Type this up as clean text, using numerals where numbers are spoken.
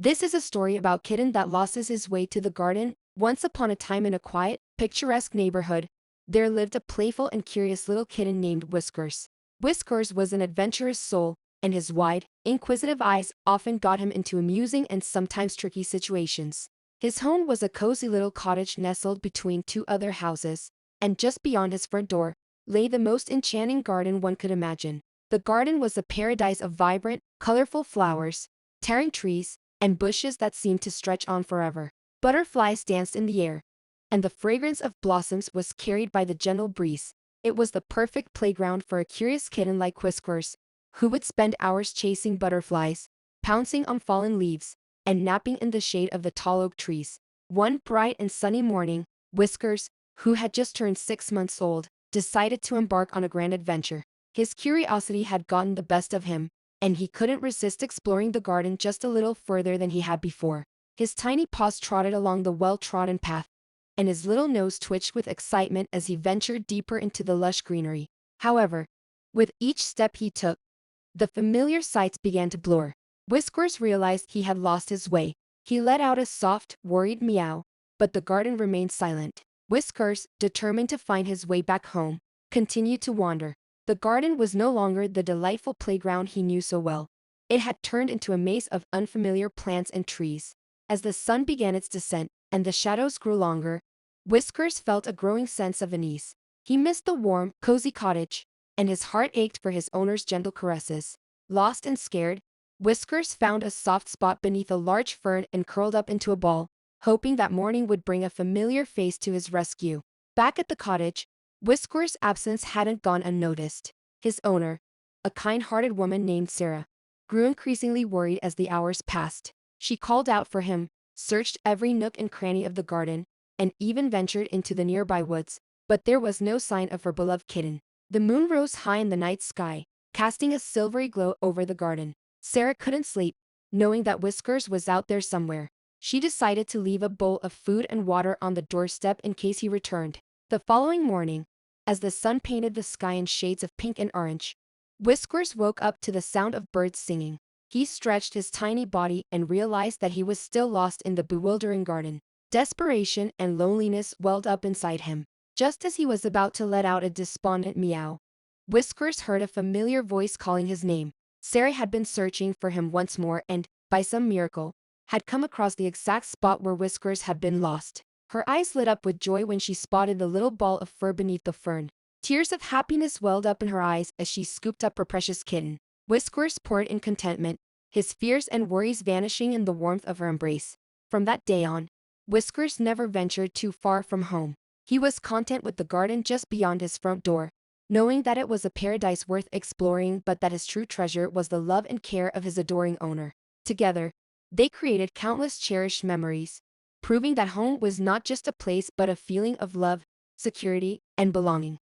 This is a story about kitten that loses his way to the garden. Once upon a time in a quiet, picturesque neighborhood, there lived a playful and curious little kitten named Whiskers. Whiskers was an adventurous soul, and his wide, inquisitive eyes often got him into amusing and sometimes tricky situations. His home was a cozy little cottage nestled between two other houses, and just beyond his front door lay the most enchanting garden one could imagine. The garden was a paradise of vibrant, colorful flowers, towering trees, and bushes that seemed to stretch on forever. Butterflies danced in the air, and the fragrance of blossoms was carried by the gentle breeze. It was the perfect playground for a curious kitten like Whiskers, who would spend hours chasing butterflies, pouncing on fallen leaves, and napping in the shade of the tall oak trees. One bright and sunny morning, Whiskers, who had just turned 6 months old, decided to embark on a grand adventure. His curiosity had gotten the best of him, and he couldn't resist exploring the garden just a little further than he had before. His tiny paws trotted along the well-trodden path, and his little nose twitched with excitement as he ventured deeper into the lush greenery. However, with each step he took, the familiar sights began to blur. Whiskers realized he had lost his way. He let out a soft, worried meow, but the garden remained silent. Whiskers, determined to find his way back home, continued to wander. The garden was no longer the delightful playground he knew so well. It had turned into a maze of unfamiliar plants and trees. As the sun began its descent, and the shadows grew longer, Whiskers felt a growing sense of unease. He missed the warm, cozy cottage, and his heart ached for his owner's gentle caresses. Lost and scared, Whiskers found a soft spot beneath a large fern and curled up into a ball, hoping that morning would bring a familiar face to his rescue. Back at the cottage, Whiskers' absence hadn't gone unnoticed. His owner, a kind-hearted woman named Sarah, grew increasingly worried as the hours passed. She called out for him, searched every nook and cranny of the garden, and even ventured into the nearby woods, but there was no sign of her beloved kitten. The moon rose high in the night sky, casting a silvery glow over the garden. Sarah couldn't sleep, knowing that Whiskers was out there somewhere. She decided to leave a bowl of food and water on the doorstep in case he returned. The following morning, as the sun painted the sky in shades of pink and orange, Whiskers woke up to the sound of birds singing. He stretched his tiny body and realized that he was still lost in the bewildering garden. Desperation and loneliness welled up inside him. Just as he was about to let out a despondent meow, Whiskers heard a familiar voice calling his name. Sarah had been searching for him once more and, by some miracle, had come across the exact spot where Whiskers had been lost. Her eyes lit up with joy when she spotted the little ball of fur beneath the fern. Tears of happiness welled up in her eyes as she scooped up her precious kitten. Whiskers poured in contentment, his fears and worries vanishing in the warmth of her embrace. From that day on, Whiskers never ventured too far from home. He was content with the garden just beyond his front door, knowing that it was a paradise worth exploring but that his true treasure was the love and care of his adoring owner. Together, they created countless cherished memories, proving that home was not just a place but a feeling of love, security, and belonging.